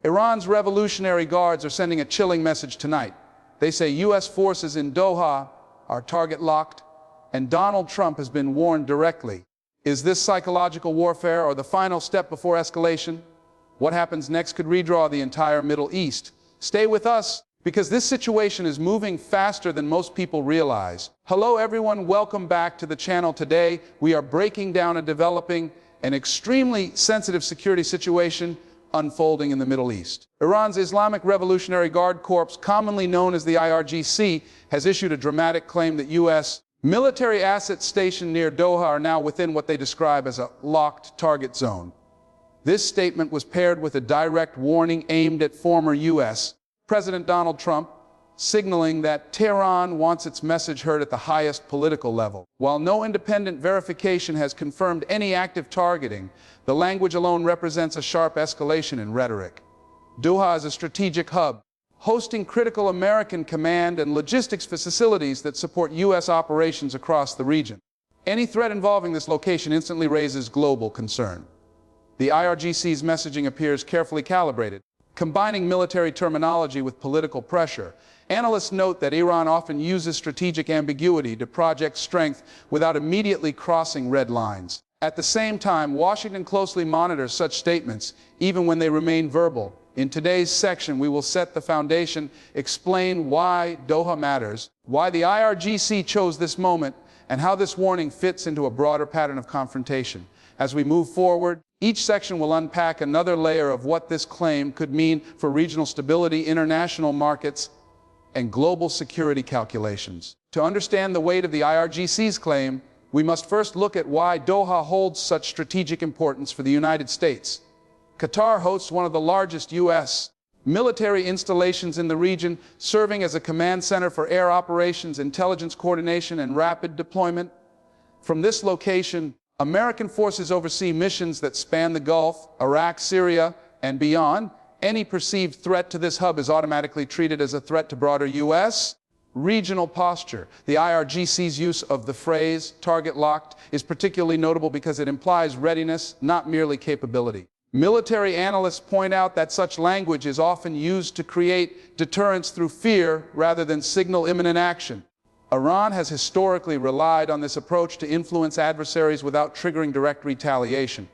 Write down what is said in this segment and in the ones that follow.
Iran's Revolutionary Guards are sending a chilling message tonight. They say U.S. forces in Doha are target locked, and Donald Trump has been warned directly. Is this psychological warfare or the final step before escalation? What happens next could redraw the entire Middle East. Stay with us, because this situation is moving faster than most people realize. Hello everyone, welcome back to the channel. Today we are breaking down and developing an extremely sensitive security situation unfolding in the Middle East. Iran's Islamic Revolutionary Guard Corps, commonly known as the IRGC, has issued a dramatic claim that U.S. military assets stationed near Doha are now within what they describe as a locked target zone. This statement was paired with a direct warning aimed at former U.S. President Donald Trump, signaling that Tehran wants its message heard at the highest political level. While no independent verification has confirmed any active targeting, the language alone represents a sharp escalation in rhetoric. Doha is a strategic hub, hosting critical American command and logistics facilities that support U.S. operations across the region. Any threat involving this location instantly raises global concern. The IRGC's messaging appears carefully calibrated, combining military terminology with political pressure. Analysts note that Iran often uses strategic ambiguity to project strength without immediately crossing red lines. At the same time, Washington closely monitors such statements, even when they remain verbal. In today's section, we will set the foundation, explain why Doha matters, why the IRGC chose this moment, and how this warning fits into a broader pattern of confrontation. As we move forward, each section will unpack another layer of what this claim could mean for regional stability, international markets, and global security calculations. To understand the weight of the IRGC's claim, we must first look at why Doha holds such strategic importance for the United States. Qatar hosts one of the largest U.S. military installations in the region, serving as a command center for air operations, intelligence coordination, and rapid deployment. From this location, American forces oversee missions that span the Gulf, Iraq, Syria, and beyond. Any perceived threat to this hub is automatically treated as a threat to broader U.S. regional posture. The IRGC's use of the phrase target locked is particularly notable because it implies readiness, not merely capability. Military analysts point out that such language is often used to create deterrence through fear rather than signal imminent action. Iran has historically relied on this approach to influence adversaries without triggering direct retaliation.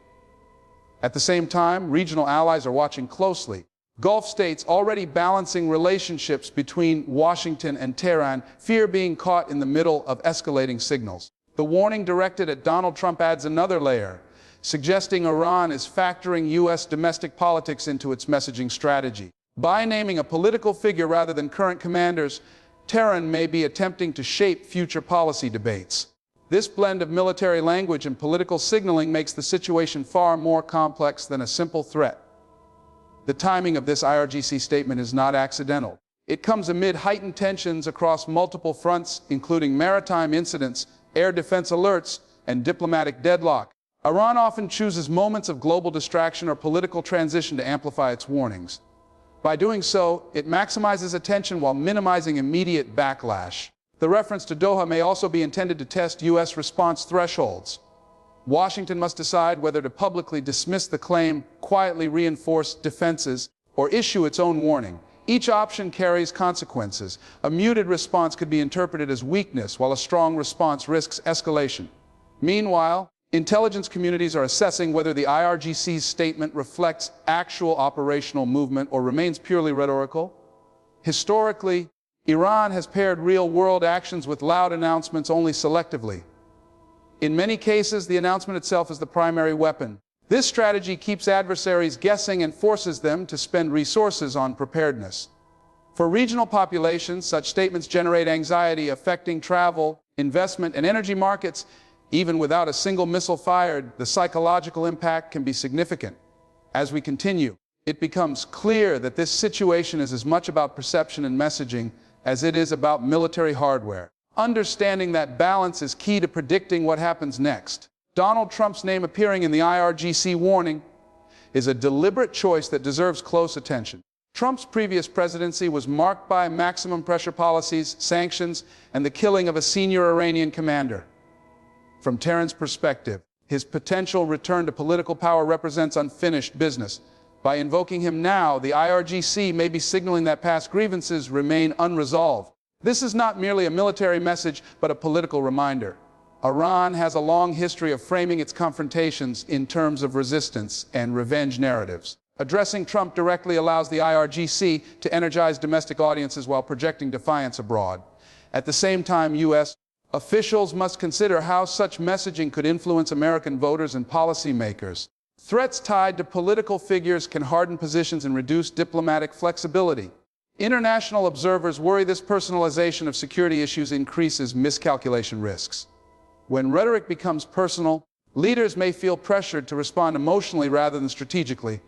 At the same time, regional allies are watching closely. Gulf states already balancing relationships between Washington and Tehran, fear being caught in the middle of escalating signals. The warning directed at Donald Trump adds another layer, suggesting Iran is factoring U.S. domestic politics into its messaging strategy. By naming a political figure rather than current commanders, Tehran may be attempting to shape future policy debates. This blend of military language and political signaling makes the situation far more complex than a simple threat. The timing of this IRGC statement is not accidental. It comes amid heightened tensions across multiple fronts, including maritime incidents, air defense alerts, and diplomatic deadlock. Iran often chooses moments of global distraction or political transition to amplify its warnings. By doing so, it maximizes attention while minimizing immediate backlash. The reference to Doha may also be intended to test U.S. response thresholds. Washington must decide whether to publicly dismiss the claim, quietly reinforce defenses, or issue its own warning. Each option carries consequences. A muted response could be interpreted as weakness, while a strong response risks escalation. Meanwhile, intelligence communities are assessing whether the IRGC's statement reflects actual operational movement or remains purely rhetorical. Historically, Iran has paired real-world actions with loud announcements only selectively. In many cases, the announcement itself is the primary weapon. This strategy keeps adversaries guessing and forces them to spend resources on preparedness. For regional populations, such statements generate anxiety affecting travel, investment, and energy markets. Even without a single missile fired, the psychological impact can be significant. As we continue, it becomes clear that this situation is as much about perception and messaging as it is about military hardware. Understanding that balance is key to predicting what happens next. Donald Trump's name appearing in the IRGC warning is a deliberate choice that deserves close attention. Trump's previous presidency was marked by maximum pressure policies, sanctions, and the killing of a senior Iranian commander. From Tehran's perspective, his potential return to political power represents unfinished business. By invoking him now, the IRGC may be signaling that past grievances remain unresolved. This is not merely a military message, but a political reminder. Iran has a long history of framing its confrontations in terms of resistance and revenge narratives. Addressing Trump directly allows the IRGC to energize domestic audiences while projecting defiance abroad. At the same time, U.S. officials must consider how such messaging could influence American voters and policymakers. Threats tied to political figures can harden positions and reduce diplomatic flexibility. International observers worry this personalization of security issues increases miscalculation risks. When rhetoric becomes personal, leaders may feel pressured to respond emotionally rather than strategically.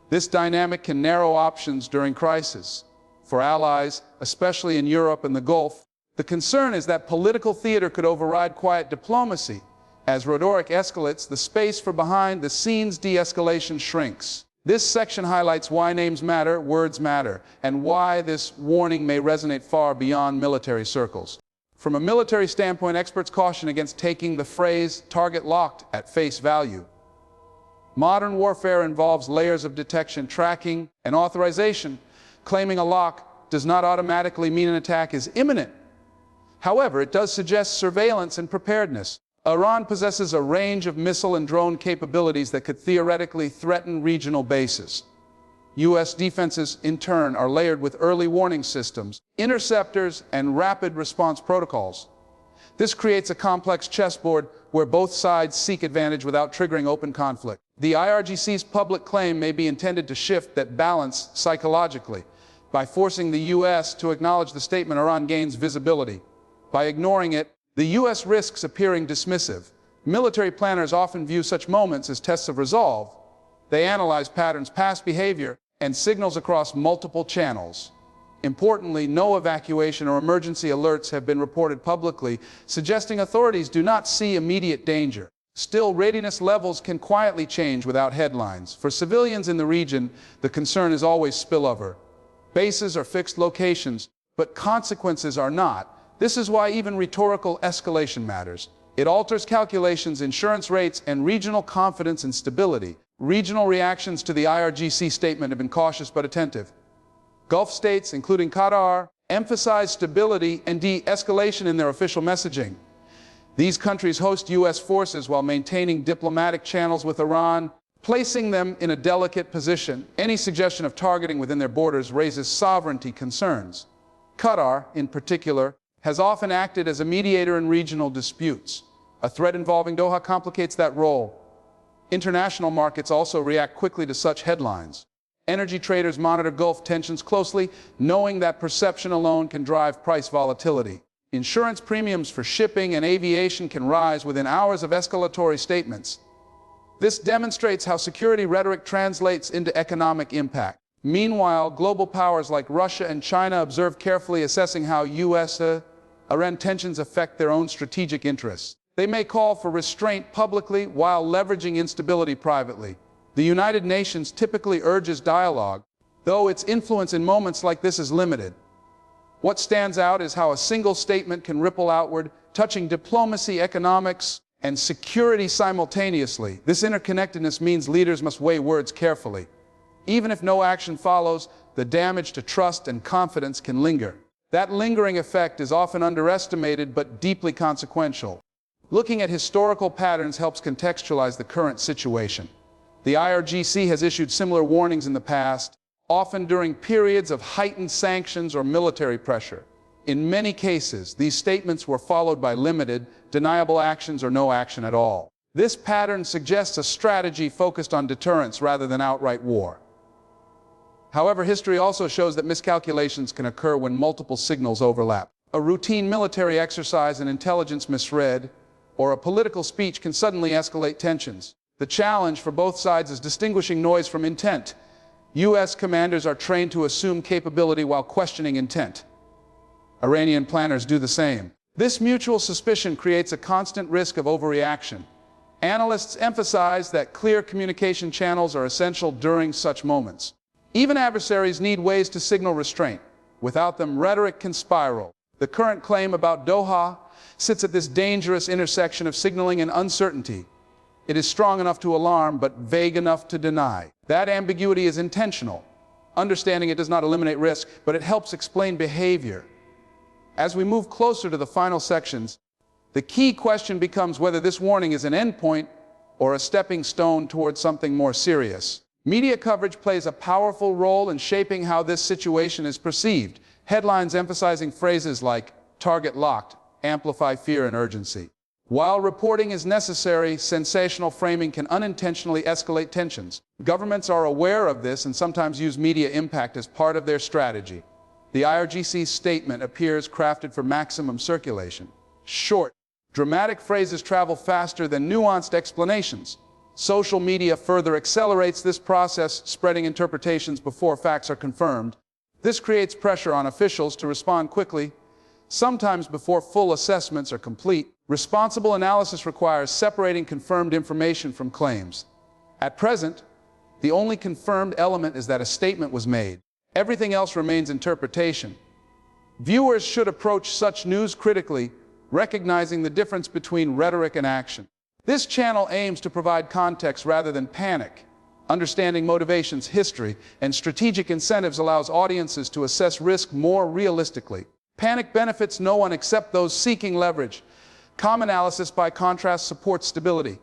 This dynamic can narrow options during crisis. For allies, especially in Europe and the Gulf, the concern is that political theater could override quiet diplomacy. As rhetoric escalates, the space for behind-the-scenes de-escalation shrinks. This section highlights why names matter, words matter, and why this warning may resonate far beyond military circles. From a military standpoint, experts caution against taking the phrase "target locked" at face value. Modern warfare involves layers of detection, tracking, and authorization. Claiming a lock does not automatically mean an attack is imminent. However, it does suggest surveillance and preparedness. Iran possesses a range of missile and drone capabilities that could theoretically threaten regional bases. U.S. defenses, in turn, are layered with early warning systems, interceptors, and rapid response protocols. This creates a complex chessboard where both sides seek advantage without triggering open conflict. The IRGC's public claim may be intended to shift that balance psychologically. By forcing the U.S. to acknowledge the statement, Iran gains visibility. By ignoring it, the U.S. risks appearing dismissive. Military planners often view such moments as tests of resolve. They analyze patterns, past behavior, and signals across multiple channels. Importantly, no evacuation or emergency alerts have been reported publicly, suggesting authorities do not see immediate danger. Still, readiness levels can quietly change without headlines. For civilians in the region, the concern is always spillover. Bases are fixed locations, but consequences are not. This is why even rhetorical escalation matters. It alters calculations, insurance rates, and regional confidence and stability. Regional reactions to the IRGC statement have been cautious but attentive. Gulf states, including Qatar, emphasize stability and de-escalation in their official messaging. These countries host U.S. forces while maintaining diplomatic channels with Iran, placing them in a delicate position. Any suggestion of targeting within their borders raises sovereignty concerns. Qatar, in particular, has often acted as a mediator in regional disputes. A threat involving Doha complicates that role. International markets also react quickly to such headlines. Energy traders monitor Gulf tensions closely, knowing that perception alone can drive price volatility. Insurance premiums for shipping and aviation can rise within hours of escalatory statements. This demonstrates how security rhetoric translates into economic impact. Meanwhile, global powers like Russia and China observe carefully, assessing how U.S.-Iran tensions affect their own strategic interests. They may call for restraint publicly while leveraging instability privately. The United Nations typically urges dialogue, though its influence in moments like this is limited. What stands out is how a single statement can ripple outward, touching diplomacy, economics, and security simultaneously. This interconnectedness means leaders must weigh words carefully. Even if no action follows, the damage to trust and confidence can linger. That lingering effect is often underestimated but deeply consequential. Looking at historical patterns helps contextualize the current situation. The IRGC has issued similar warnings in the past, often during periods of heightened sanctions or military pressure. In many cases, these statements were followed by limited, deniable actions or no action at all. This pattern suggests a strategy focused on deterrence rather than outright war. However, history also shows that miscalculations can occur when multiple signals overlap. A routine military exercise, an intelligence misread, or a political speech can suddenly escalate tensions. The challenge for both sides is distinguishing noise from intent. U.S. commanders are trained to assume capability while questioning intent. Iranian planners do the same. This mutual suspicion creates a constant risk of overreaction. Analysts emphasize that clear communication channels are essential during such moments. Even adversaries need ways to signal restraint. Without them, rhetoric can spiral. The current claim about Doha sits at this dangerous intersection of signaling and uncertainty. It is strong enough to alarm, but vague enough to deny. That ambiguity is intentional. Understanding it does not eliminate risk, but it helps explain behavior. As we move closer to the final sections, the key question becomes whether this warning is an endpoint or a stepping stone towards something more serious. Media coverage plays a powerful role in shaping how this situation is perceived. Headlines emphasizing phrases like "target locked" amplify fear and urgency. While reporting is necessary, sensational framing can unintentionally escalate tensions. Governments are aware of this and sometimes use media impact as part of their strategy. The IRGC's statement appears crafted for maximum circulation. Short, dramatic phrases travel faster than nuanced explanations. Social media further accelerates this process, spreading interpretations before facts are confirmed. This creates pressure on officials to respond quickly, sometimes before full assessments are complete. Responsible analysis requires separating confirmed information from claims. At present, the only confirmed element is that a statement was made. Everything else remains interpretation. Viewers should approach such news critically, recognizing the difference between rhetoric and action. This channel aims to provide context rather than panic. Understanding motivations, history, and strategic incentives allows audiences to assess risk more realistically. Panic benefits no one except those seeking leverage. Calm analysis, by contrast, supports stability.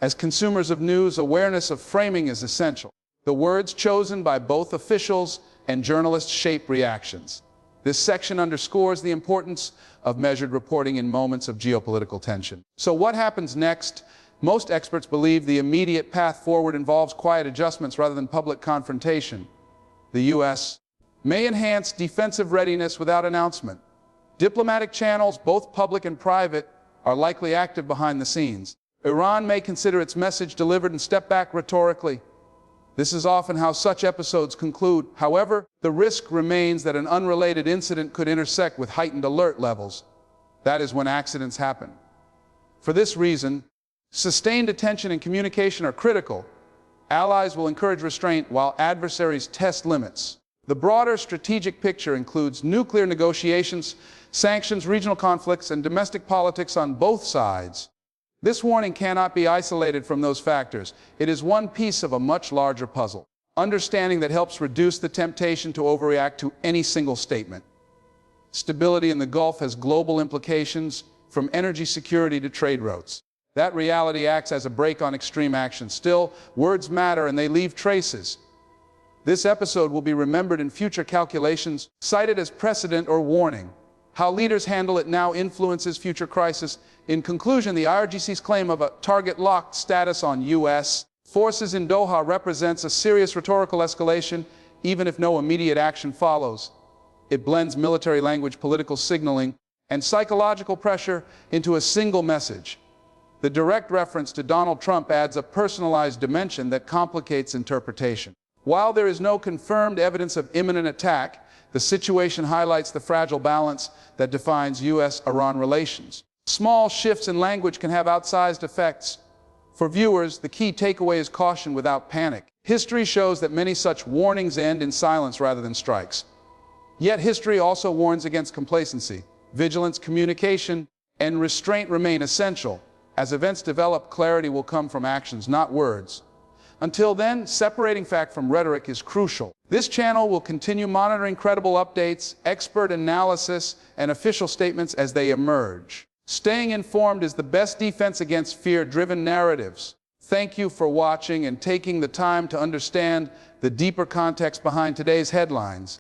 As consumers of news, awareness of framing is essential. The words chosen by both officials and journalists shape reactions. This section underscores the importance of measured reporting in moments of geopolitical tension. So what happens next? Most experts believe the immediate path forward involves quiet adjustments rather than public confrontation. The U.S. may enhance defensive readiness without announcement. Diplomatic channels, both public and private, are likely active behind the scenes. Iran may consider its message delivered and step back rhetorically. This is often how such episodes conclude. However, the risk remains that an unrelated incident could intersect with heightened alert levels. That is when accidents happen. For this reason, sustained attention and communication are critical. Allies will encourage restraint while adversaries test limits. The broader strategic picture includes nuclear negotiations, sanctions, regional conflicts, and domestic politics on both sides. This warning cannot be isolated from those factors. It is one piece of a much larger puzzle. Understanding that helps reduce the temptation to overreact to any single statement. Stability in the Gulf has global implications, from energy security to trade routes. That reality acts as a brake on extreme action. Still, words matter and they leave traces. This episode will be remembered in future calculations, cited as precedent or warning. How leaders handle it now influences future crises. In conclusion, the IRGC's claim of a target-locked status on U.S. forces in Doha represents a serious rhetorical escalation, even if no immediate action follows. It blends military language, political signaling, and psychological pressure into a single message. The direct reference to Donald Trump adds a personalized dimension that complicates interpretation. While there is no confirmed evidence of imminent attack, the situation highlights the fragile balance that defines U.S.-Iran relations. Small shifts in language can have outsized effects. For viewers, the key takeaway is caution without panic. History shows that many such warnings end in silence rather than strikes. Yet history also warns against complacency. Vigilance, communication, and restraint remain essential. As events develop, clarity will come from actions, not words. Until then, separating fact from rhetoric is crucial. This channel will continue monitoring credible updates, expert analysis, and official statements as they emerge. Staying informed is the best defense against fear-driven narratives. Thank you for watching and taking the time to understand the deeper context behind today's headlines.